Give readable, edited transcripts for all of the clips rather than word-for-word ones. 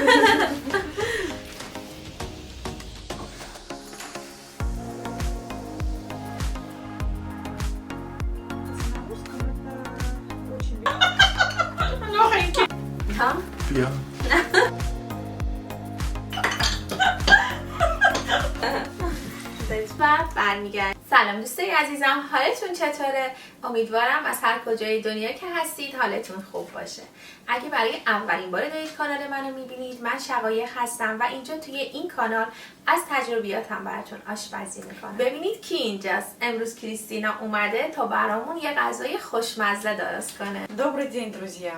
بیا. و برمیگرد. سلام دوستای عزیزم، حالتون چطوره؟ امیدوارم از هر کجای دنیا که هستید حالتون خوب باشه. اگه برای اولین بار دارید کانال منو میبینید، من شقایق هستم و اینجا توی این کانال از تجربیاتم براتون آشپزی میکنم. ببینید کی اینجاست. امروز کریستینا اومده تا برامون یه غذای خوشمزه درست کنه. Добрый день, друзья!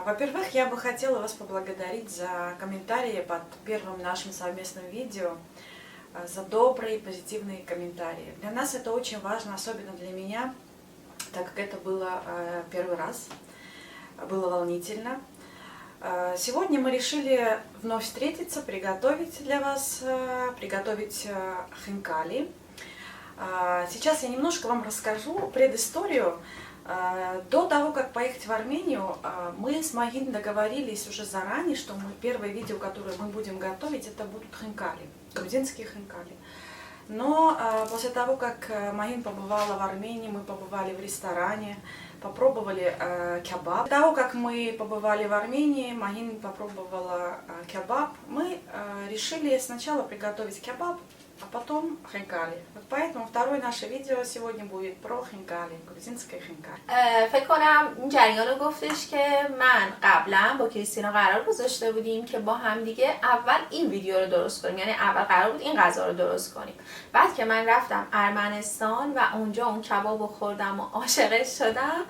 Во-первых, я бы хотела вас поблагодарить за комментарии под первым нашим совместным видео, за добрые, позитивные комментарии. Для нас это очень важно, особенно для меня, так как это было первый раз, было волнительно. Сегодня мы решили вновь встретиться, приготовить для вас, приготовить хинкали. Сейчас я немножко вам расскажу предысторию. До того, как поехать в Армению, мы с Магин договорились уже заранее, что первое видео, которое мы будем готовить, это будут хинкали, грузинские хинкали. Но после того, как Магин побывала в Армении, мы побывали в ресторане, попробовали кебаб. До того, как мы побывали в Армении, Магин попробовала кебаб, мы решили сначала приготовить кебаб, а потом хинкали. Вот поэтому второе наше видео сегодня будет про хинкали, грузинское хинкали. فکر کنم این جریان رو گفتش که من قبلا با کریستینا قرار گذاشته بودیم که با هم دیگه اول این ویدیو رو درست کنیم، یعنی اول قرار بود این غذا رو درست کنیم. بعد که من رفتم ارمنستان و اونجا اون کباب رو خوردم و عاشقش شدم،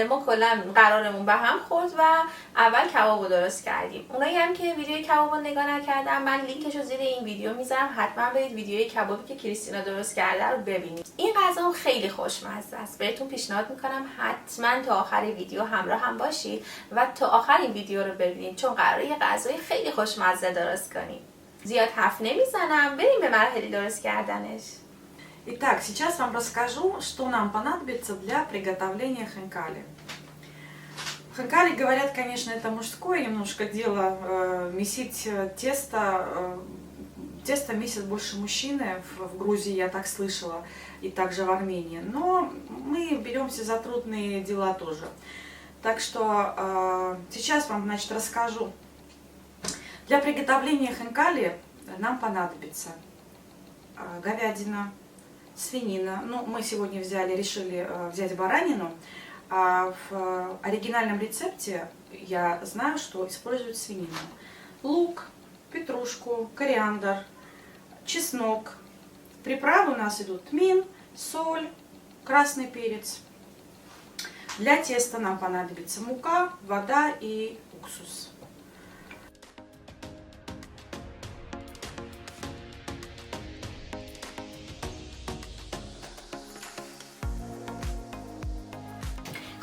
ما کلا قرارمون به هم خورد و اول کباب رو درست کردیم. اونایی هم که ویدیو کباب رو نگاه نکردن، من لینکش رو زیر این ویدیو میذارم، حتما برید ویدیوی کبابی که کریستینا درست کرده رو ببینید. این غذا خیلی خوشمزه است. بهتون پیشنهاد میکنم حتما تا آخر ویدیو همراه هم باشید و تا آخر این ویدیو رو ببینید، چون قراره یه غذای خیلی خوشمزه درست کنیم. زیاد حرف نمیزنم، بریم به مراحل درست کردنش. Итак, сейчас вам расскажу, что нам понадобится для приготовления хинкали. Хинкали, говорят, конечно, это мужское немножко дело, месить тесто. Тесто месят больше мужчины, в Грузии я так слышала, и также в Армении. Но мы беремся за трудные дела тоже. Так что сейчас вам, значит, расскажу. Для приготовления хинкали нам понадобится говядина, свинина. Ну, мы сегодня решили взять баранину. А в оригинальном рецепте я знаю, что используют свинину. Лук, петрушку, кориандр, чеснок. Приправы у нас идут тмин, соль, красный перец. Для теста нам понадобится мука, вода и уксус.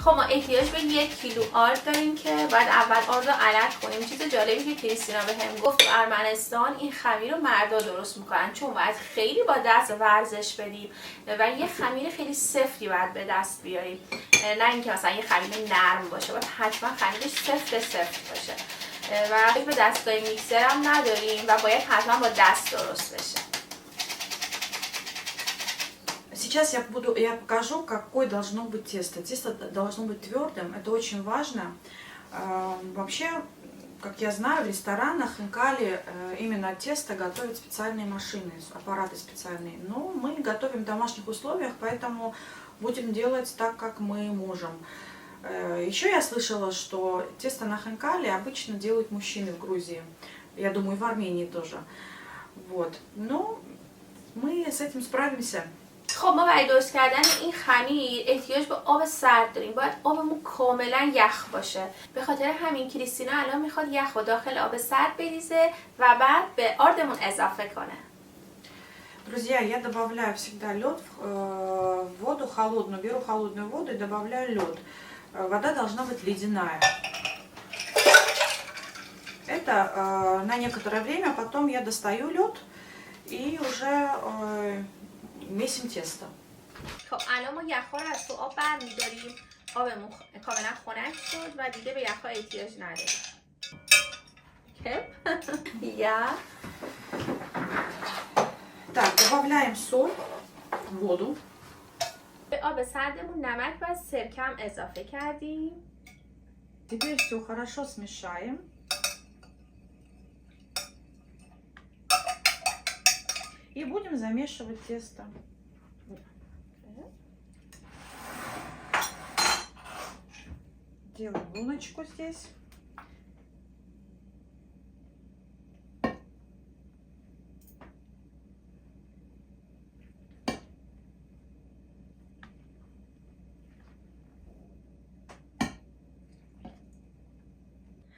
خب ما احتیاج به 1 کیلو آرد داریم که باید اول آرد رو علف کنیم. چیز جالبی که کریستینا بهم گفت، تو ارمنستان این خمیر رو مردا درست میکنن، چون باید خیلی با دست ورزش بدیم و یه خمیر خیلی سفتی باید به دست بیاریم، نه اینکه مثلا یه خمیر نرم باشه، باید حتما خمیرش سفت باشه و به دستگاه میکسر هم نداریم و باید حتما با دست درست بشه. Сейчас я покажу, какое должно быть тесто. Тесто должно быть твердым, это очень важно. Вообще, как я знаю, в ресторанах хинкали именно тесто готовят специальные машины, аппараты специальные. Но мы готовим в домашних условиях, поэтому будем делать так, как мы можем. Еще я слышала, что тесто на хинкали обычно делают мужчины в Грузии. Я думаю, и в Армении тоже. Вот. Но мы с этим справимся. خب ما برای درست کردن این خمیر احتیاج به آب سرد داریم. باید آبمون کاملا یخ باشه. به خاطر همین کریستینا الان میخواد یخ رو داخل آب سرد بریزه و بعد به آردمون اضافه کنه. Друзья, я добавляю всегда лед в воду холодную. Беру холодную воду и добавляю лед. Вода должна быть ледяная. Это на некоторое время, потом я достаю лед и уже месим тесто. خب الان ما یخ‌ها رو از تو آب برمی‌داریم. آبمون کاملا خنک شد و دیگه به یخ‌ها احتیاج نداریم. Hep. Ja. Так, добавляем соль, воду. به آب سردمون نمک و سرکه هم اضافه کردیم. Теперь все хорошо смешаем. И будем замешивать тесто. Делаем луночку здесь.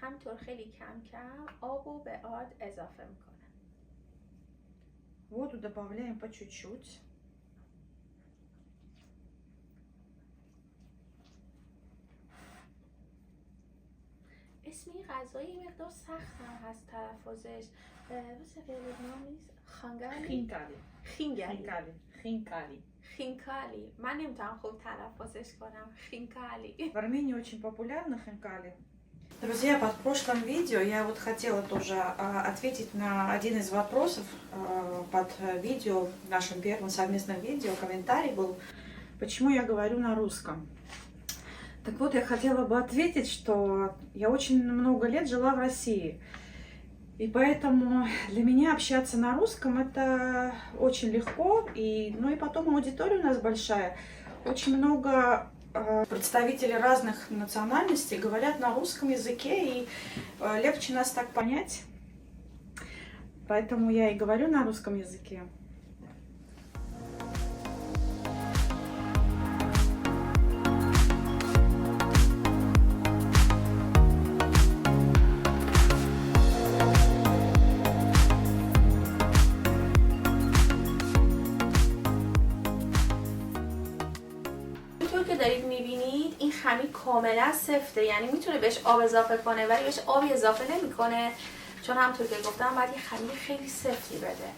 همطور خیلی کم کم آبو به آرد اضافه میکنم. Воду добавляем по чуть-чуть. اسم این غذایی مقدار سخت هم هست تلفظش. واسه لبنان نیست. خانگالی. Хинкали. خینکالی. من نمیتونم خوب تلفظش کنم. خینکالی. В Армении очень популярны хинкали. Друзья, под прошлым видео я вот хотела тоже ответить на один из вопросов под видео, в нашем первом совместном видео, комментарий был, почему я говорю на русском. Так вот, я хотела бы ответить, что я очень много лет жила в России. И поэтому для меня общаться на русском это очень легко. Ну и потом аудитория у нас большая. Очень много представители разных национальностей говорят на русском языке, и легче нас так понять. Поэтому я и говорю на русском языке. که دارید میبینید این خمیر کاملا سفته، یعنی میتونه بهش آب اضافه کنه ولی بهش آبی اضافه نمیکنه، چون همونطور که گفتم باید یه خمیر خیلی سفتی بده.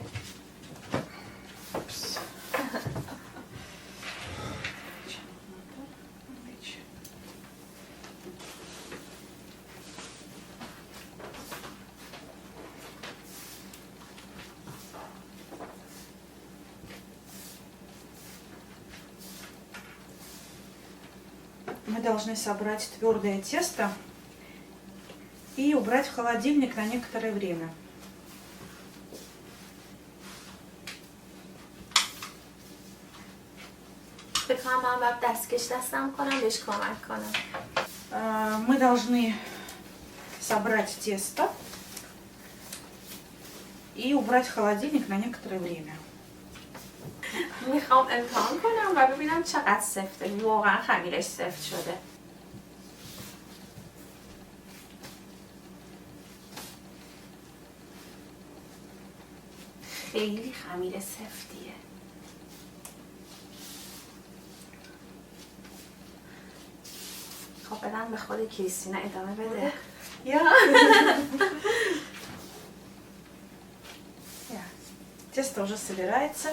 Мы должны собрать твердое тесто и убрать в холодильник на некоторое время. Мы должны собрать тесто и убрать в холодильник на некоторое время. میخوام امتحان کنم و ببینم چقدر سفته. واقعا خمیرش سفت شده. خیلی خمیر سفتیه. خب بدم به خود کریستینا ادامه بده. Ja. Тесто уже собирается.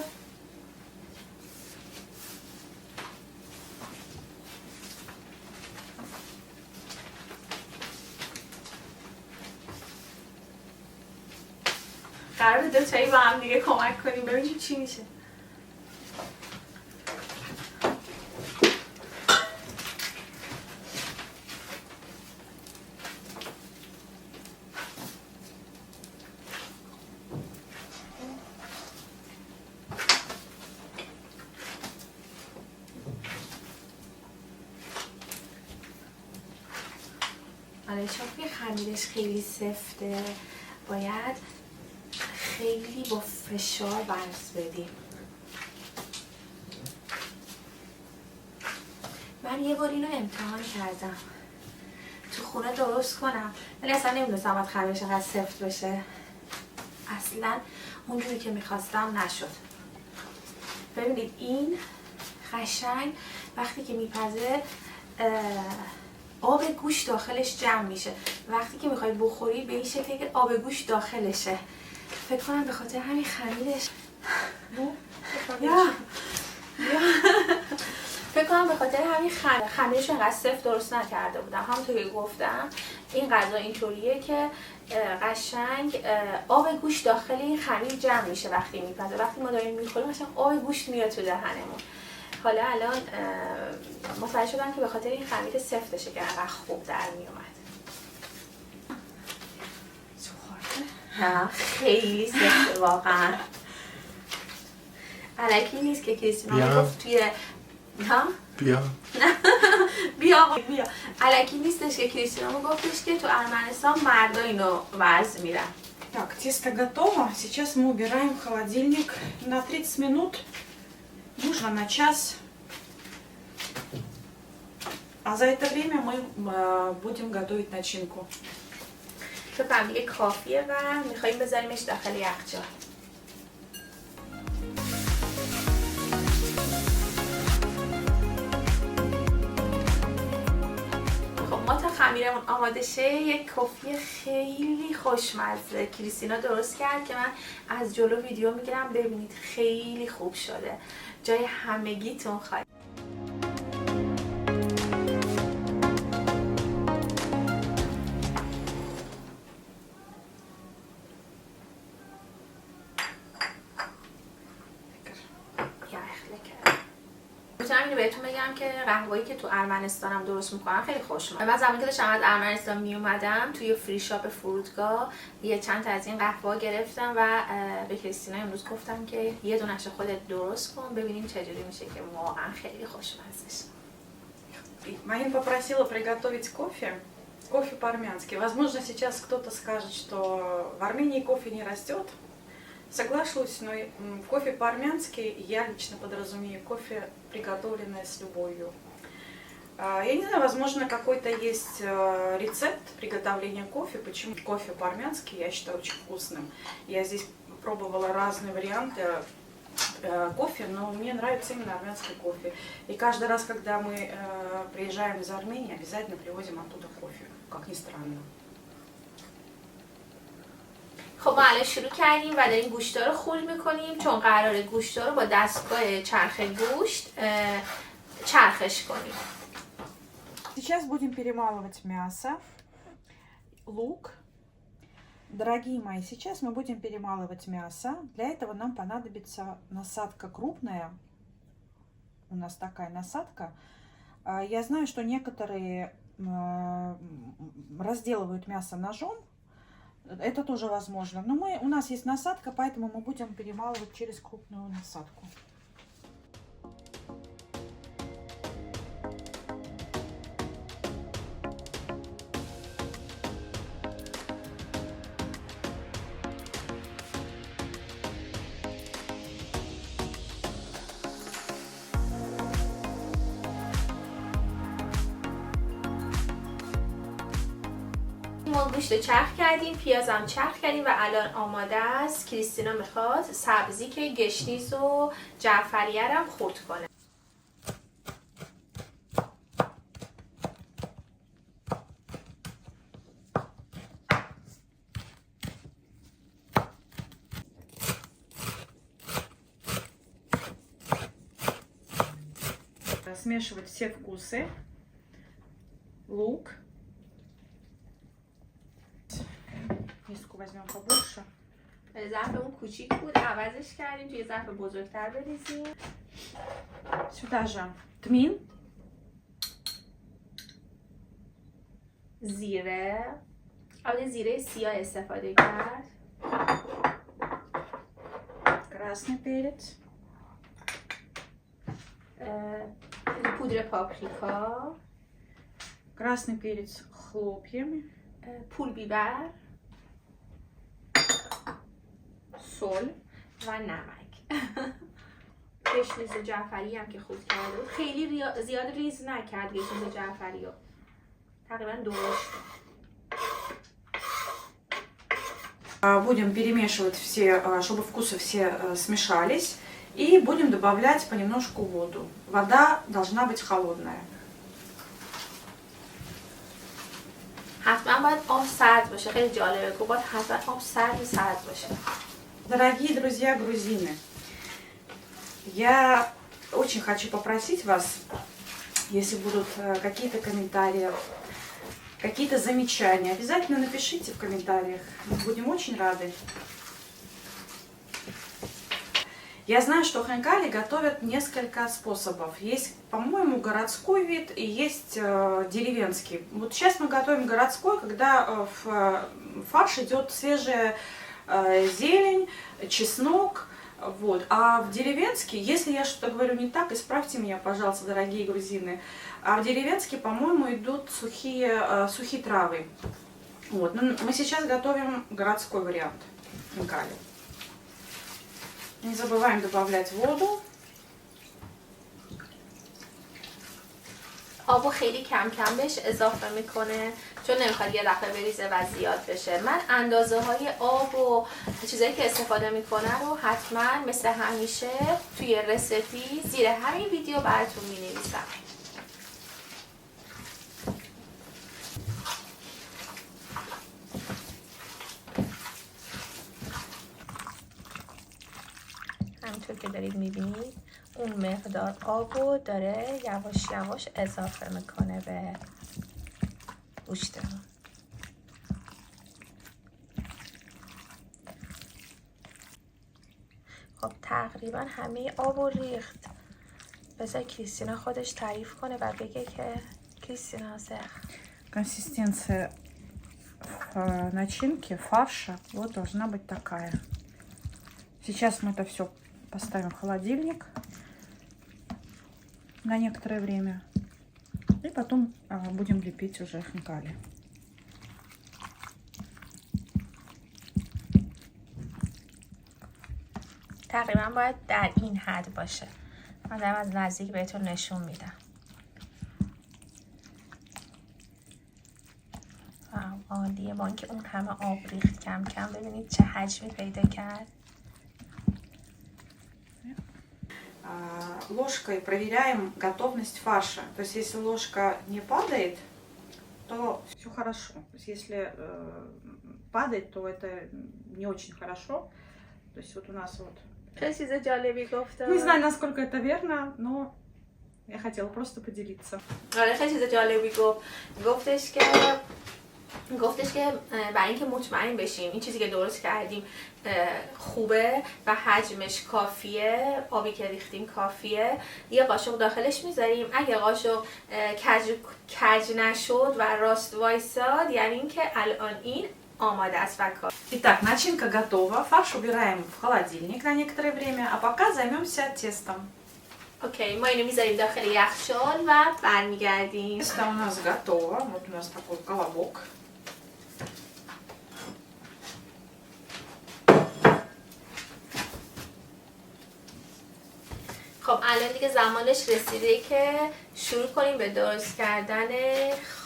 قراره دوتایی با هم دیگه کمک کنیم ببینیم چی میشه. آره چون که خمیرش خیلی سفته باید خیلی با فشار برس بدیم. من یه بار اینو امتحان کردم تو خونه درست کنم ولی اصلا نمیدونستم باید خمیرش انقدر سفت بشه. اصلا اونجوری که میخواستم نشد. ببینید این قشنگ وقتی که میپزه آب گوش داخلش جمع میشه. وقتی که میخوای بخوری به این شکلی که آب گوش داخلشه. فکر کنم به خاطر همین خمیرش فکر کنم به خاطر همین خمیرش انقدر سفت درست نکرده بودم. همونطور که گفتم این غذا اینطوریه که قشنگ آب گوشت داخل این خمیر جمع میشه وقتی میپزه. وقتی ما داریم میخوریم قشنگ آب گوشت میاد تو دهنمون. حالا الان متوجه شدم که به خاطر این خمیر سفتشه که انقدر خوب در میومد. خیلی سفته واقعا. الکی نیست که کریستینا گفت توی بیا الکی نیستش که کریستینا گفتش که تو ارمنستان مردا اینو ورز میرن. Так, тесто готово. Сейчас мы убираем в холодильник на 30 минут, можно на час. А за это время мы будем готовить начинку. تو فهمیدی کافیه و میخواییم بذاریمش داخل یخچال. ما تا خمیرمون آماده شه یک کافی خیلی خوشمزه کریستینا درست کرد که من از جلو ویدیو میگیرم ببینید خیلی خوب شده. جای همگیتون خواهید. اینو بهتون بگم که قهوه‌ای که تو ارمنستانم درست میکنم خیلی خوشمزه. من زمانی که داشتم از ارمنستان میومدم توی فری شاپ فرودگاه یه چند تا از این قهوه‌ها گرفتم و به کریستینا امروز گفتم که یه دونه‌شو خودت درست کن ببینیم چجوری میشه که واقعا خیلی خوشمزه. Марин попросила приготовить кофе по-армянски. Возможно, сейчас кто-то скажет, что в Армении кофе не растет. Соглашусь, но кофе по-армянски я лично подразумею кофе, приготовленное с любовью. Я не знаю, возможно, какой-то есть рецепт приготовления кофе. Почему кофе по-армянски я считаю очень вкусным. Я здесь пробовала разные варианты кофе, но мне нравится именно армянский кофе. И каждый раз, когда мы приезжаем из Армении, обязательно привозим оттуда кофе, как ни странно. خب ما الان شروع کردیم و داریم گوشتا رو خول میکنیم چون قراره گوشتا رو با دستگاه چرخ گوشت چرخش کنیم. Сейчас будем перемалывать мясо, лук. Дорогие мои, сейчас мы будем перемалывать мясо. Для этого нам понадобится насадка крупная. У нас такая насадка. Я знаю, что некоторые разделывают мясо ножом. Это тоже возможно. Но у нас есть насадка, поэтому мы будем перемалывать через крупную насадку. ما گوشت چرخ کردیم، پیازم چرخ کردیم و الان آماده است. کریستینا میخواد سبزی که گشنیز و جعفریه رو خرد کنه. Смешивать все вкусы. Лук. Миску возьмем побольше. ظرفمون کوچیک بود عوضش کردیم توی ظرف بزرگتر بریزیم. Сюда же тмин. زیره. البته زیره سیاه استفاده کرد. Красный перец. پودر پاپریکا. Красный перец хлопьями. پول بیبر. соль و نمک. گشنیز جعفری هم که خود کرده بود. خیلی زیاد ریز نکرد گشنیز جعفری رو. تقریبا درشت. Будем перемешивать все, чтобы вкусы все смешались. И будем добавлять понемножку воду. Вода должна быть холодная. حتما باید آب سرد باشه. خیلی جالبه که باید حتما آب سرد باشه. Дорогие друзья грузины, я очень хочу попросить вас Если будут какие-то комментарии, какие-то замечания, обязательно напишите в комментариях. Мы будем очень рады. Я знаю, что хинкали готовят несколько способов. Есть, по-моему, городской вид и есть деревенский. Вот сейчас мы готовим городской, когда в фарш идет свежая зелень, чеснок. Вот. А в деревенский, если я что-то говорю не так, исправьте меня, пожалуйста, дорогие грузины. А в деревенский, по-моему, идут сухие травы. Вот. Но мы сейчас готовим городской вариант хинкали. Не забываем добавлять воду. آبو خیلی کم کم بهش اضافه میکنه چون نمیخواد یه دفعه بریزه و زیاد بشه. من اندازه های آب و چیزایی که استفاده میکنه رو حتما مثل همیشه توی رسیپی زیر همین ویدیو براتون مینویسم. همینطور که دارید میبینید اون مقدار آبو داره یواش یواش اضافه میکنه به گوشتمون. خب تقریبا همه آبو ریخت. بذار کریستینا خودش تعریف کنه و بگه که کریستینا Консистенция начинки, фарша, вот должна быть такая. Сейчас мы это все поставим в холодильник на некоторое время. И потом будем лепить уже хинкали. تقریبا باید در این حد باشه. من دارم از نزدیک بهتون نشون میدم. عالیه. با اینکه اون همه آب ریخت کم کم ببینید چه حجمی پیدا کرد. Ложкой проверяем готовность фарша. То есть если ложка не падает, то все хорошо. То есть если падает, то это не очень хорошо. То есть вот у нас вот... Не знаю, насколько это верно, но я хотела просто поделиться. گفتش که برای اینکه مطمئن بشیم این چیزی که درست کردیم خوبه و حجمش کافیه، آبی که ریختیم کافیه، یه قاشق داخلش میذاریم. اگه قاشق کج نشد و راست وایساد یعنی اینکه الان این آماده است و کافی. Итак, начинка готова. Фарш убираем в холодильник на некоторое время, а пока займемся тестом. اوکی، ما اینو میذاریم داخل یخچال و برمیگردیم. Тесто у нас готово. Вот у нас такой колобок. خب الان دیگه زمانش رسیده که شروع کنیم به درست کردن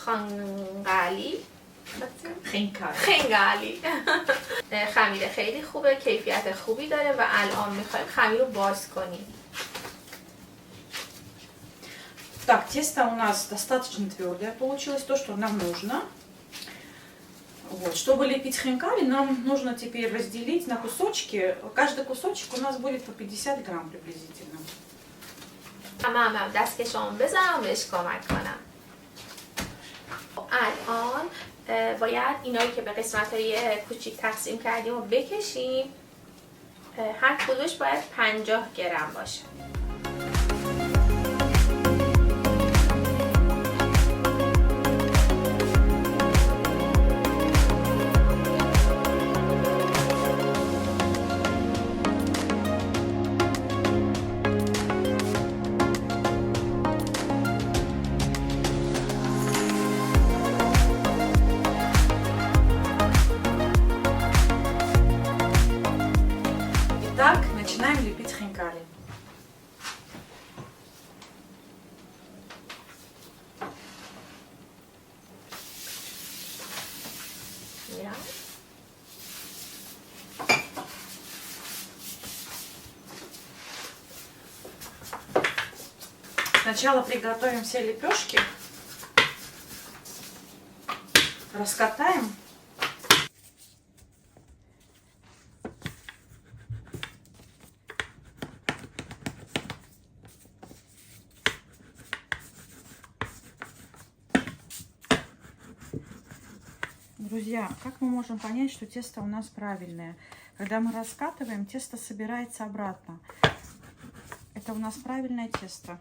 خنگالی. خمیر خیلی خوبه، کیفیت خوبی داره و الان میخوایم خمیر رو باز کنیم. Так, тесто у нас достаточно твердое получилось, то, что нам нужно. Вот. Чтобы лепить хинкали, нам нужно теперь разделить на кусочки. Каждый кусочек у нас будет по 50 грамм приблизительно. من دستکشم بزنم بهش کمک کنم. الان باید اینایی که به قسمت‌های کوچیک تقسیم کردیم رو بکشیم. هر کدومش باید 50 گرم باشه. Итак, начинаем лепить хинкали. Сначала приготовим все лепешки, раскатаем. Друзья, как мы можем понять, что тесто у нас правильное? Когда мы раскатываем, тесто собирается обратно. Это у нас правильное тесто.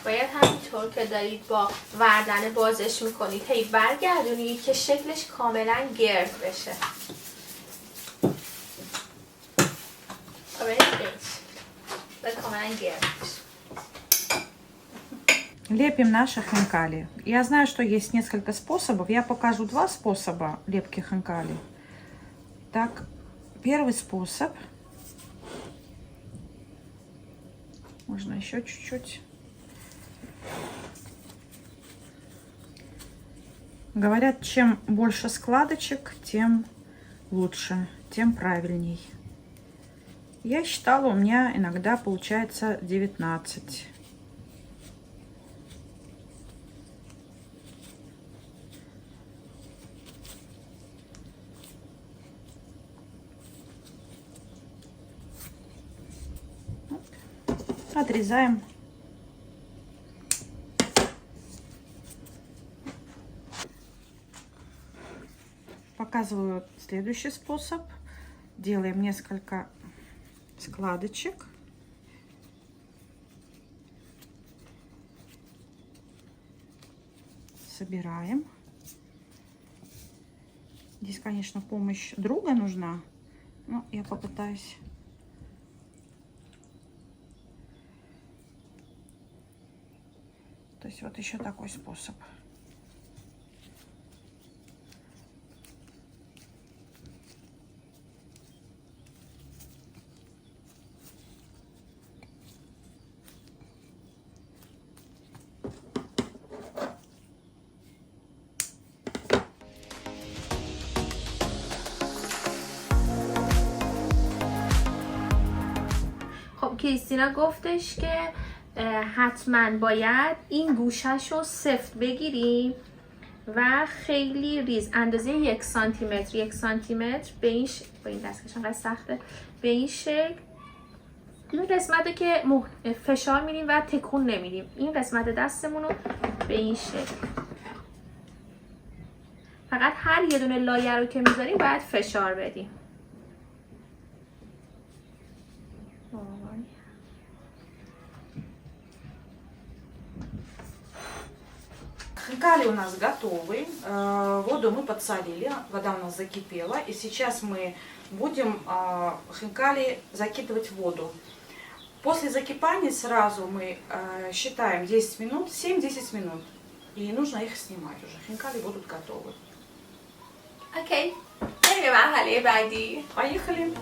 باید همینطور که دارید با وردن بازش میکنید هی برگردونید که شکلش کاملا گرد بشه. کاملا گرد بشه. Лепим наши хинкали. Я знаю, что есть несколько способов. Я покажу два способа лепки хинкали. Так, первый способ. Можно еще чуть-чуть. Говорят, чем больше складочек, тем лучше, тем правильней. Я считала, у меня иногда получается 19. Отрезаем. Показываю следующий способ. Делаем несколько складочек. Собираем. Здесь, конечно, помощь друга нужна, но я попытаюсь. То есть вот еще такой способ. خب کریستینا گفتش که حتما باید این گوشش رو سفت بگیریم و خیلی ریز اندازه 1 سانتی متر به این با این دستکش انقدر سخته به این شکل. این قسمت رو که فشار میدیم و تکون نمیدیم، این قسمت دستمون رو به این شکل. فقط هر یه دونه لایه رو که میذاریم باید فشار بدیم. Хинкали у нас готовы. Воду мы подсолили, вода у нас закипела. И сейчас мы будем хинкали закидывать в воду. После закипания сразу мы считаем 10 минут, 7-10 минут. И нужно их снимать уже. Хинкали будут готовы. اوکی. بریم به مرحله بعدی. Поехали.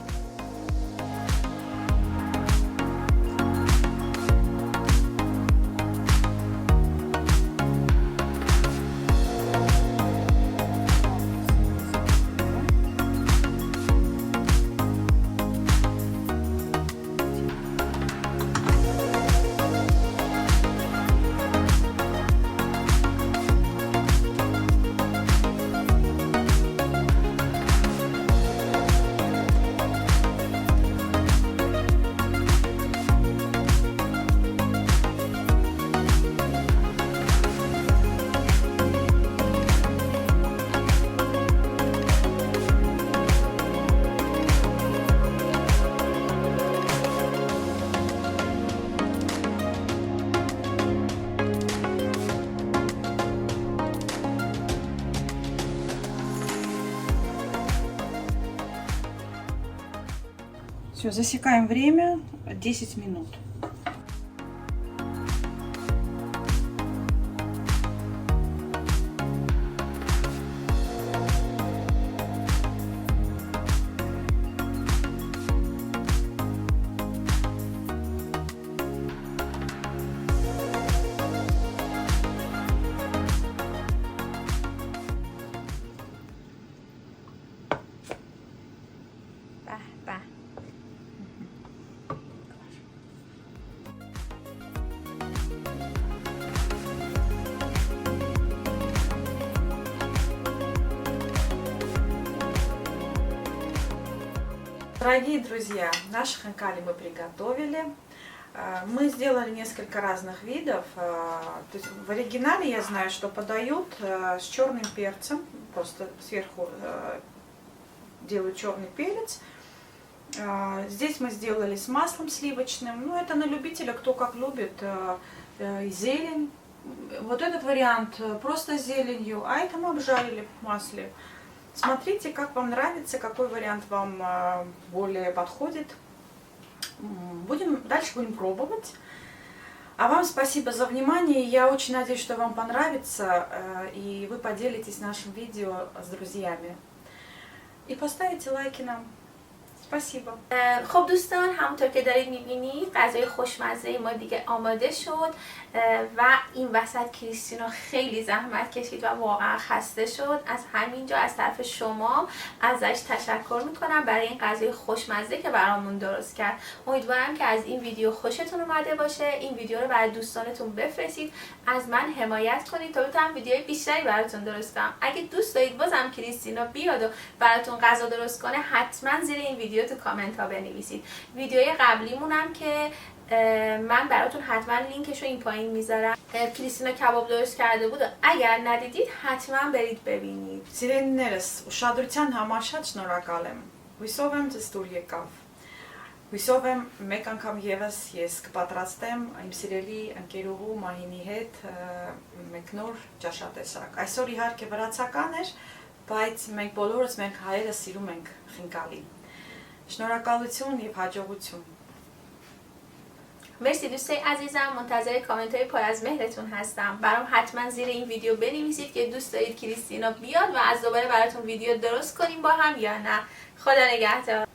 Все, засекаем время 10 минут. Дорогие друзья, наши хинкали мы приготовили. Мы сделали несколько разных видов. То есть в оригинале я знаю, что подают с черным перцем. Просто сверху делают черный перец. Здесь мы сделали с маслом сливочным. Ну, это на любителя, кто как любит. Зелень. Вот этот вариант просто с зеленью, а это мы обжарили в масле. Смотрите, как вам нравится, какой вариант вам более подходит. Дальше будем пробовать. А вам спасибо за внимание. Я очень надеюсь, что вам понравится, и вы поделитесь нашим видео с друзьями. И поставите лайки нам. Спасибо. خب دوستان، همونطور که دارید میبینید غذای خوشمزه ما دیگه آماده شد و این وسط کریستینا خیلی زحمت کشید و واقعا خسته شد. از همینجا از طرف شما ازش تشکر میکنم برای این غذای خوشمزه که برامون درست کرد. امیدوارم که از این ویدیو خوشتون اومده باشه. این ویدیو رو برای دوستانتون بفرستید، از من حمایت کنید تا بتونم ویدیوهای بیشتری براتون درست کنم. اگه دوست دارید بازم کریستینا بیاد و براتون غذا درست کنه، حتما زیر این ویدیو تو کامنت ها بنویسید. ویدیوی قبلیمونم که من براتون حتما لینکش رو این پایین میذارم، کریستینا کباب درست کرده بود و اگر ندیدید حتما برید ببینید. Սիրելիներս, ուշադրության համար շատ շնորհակալ եմ։ Հույսով եմ ձեզ դուր եկավ։ Հույսով եմ մեկ անգամ եւս ես կպատրաստեմ իմ սիրելի ընկերուհու Մահինի հետ մեկ նոր ճաշատեսակ։ Այսօր իհարկե վրացական էր, բայց մենք բոլորս մենք հայերը սիրում ենք խինկալի։ شنورکالتون و حاجوتون. مرسی دوستای عزیزم، منتظر کامنت های پر از مهرتون هستم. برام حتما زیر این ویدیو بنویسید که دوست دارید کریستینا بیاد و از دوباره براتون ویدیو درست کنیم با هم یا نه. خدا نگهدار.